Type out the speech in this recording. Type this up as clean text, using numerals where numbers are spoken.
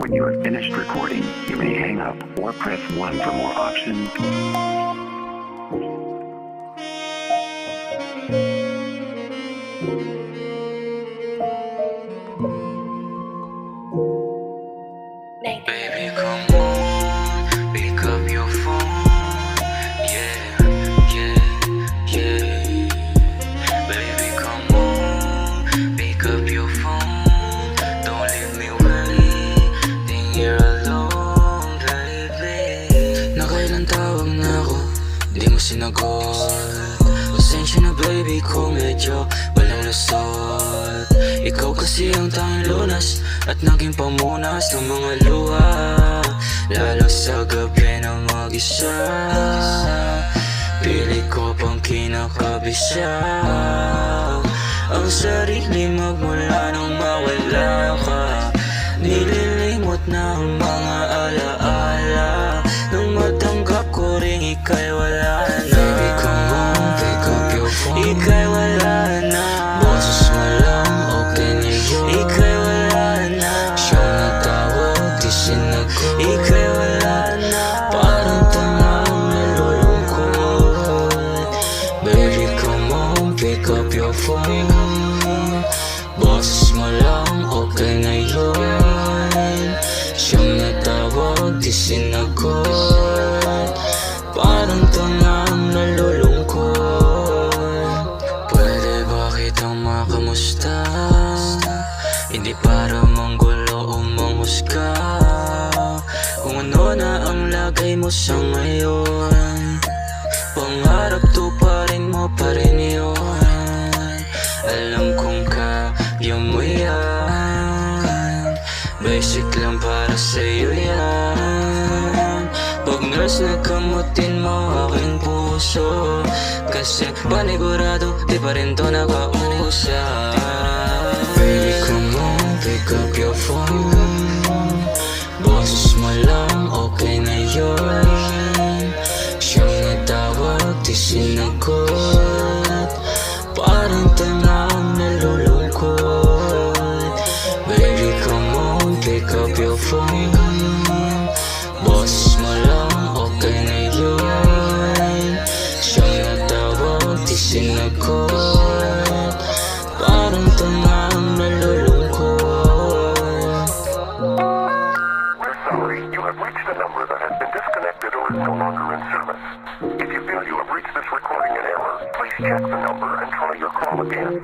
When you have finished recording, you may hang up or press 1 for more options. Baby, come on, pick up your phone. Yeah, yeah, yeah. Baby, come on, pick up your phone. Don't leave me waiting here alone, baby. Nakailang tawag na ako, di mo sinagot. Pasensya na baby kung medyo walang lusot. Ikaw kasi ang tanging lunas at naging pamunas ng mga luha, lalo sa gabi na mag-isa. Pili ko pang kinakabisa ang sarili magmula nang mawala ka. Nililimot na ang mga alaala nung matanggap ko ring ika'y wala na. Baby, come on, pick up your phone. Ika'y wala na. Boses mo lang, okay na yun. Ika'y wala na. Siyang natawag, di sinagot. Ika'y wala na. Parang tangang nalulungkot. Baby, come on, pick up your phone. Boses mo lang, okay na yun. Siyang natawag, di sinagot. Parang tangang nalulungkot. Pwede ba kitang makamusta? Hindi para manggulo o manghusga. Kung ano na ang lagay mo sa ngayon, pangarap tuparin mo pa rin yun. Alam kong kaya mo yan. Basic lang para sa'yo yan. Pag nurse na kamutin mo aking puso, kasi panigurado di pa rin to nakausap. Baby, come on, pick up your phone. Boses mo lang, okay na yun. Siyang natawag, di sinagot. Parang tangang nalulungkot. Baby, come on, pick up your phone. Boses mo lang, okay na yun. Siyang natawag, di sinagot. Parang tangang nalulungkot. We're sorry, you have reached a number that has been disconnected or is no longer in service. If you feel you have reached this recording in error, please check the number and try your call again.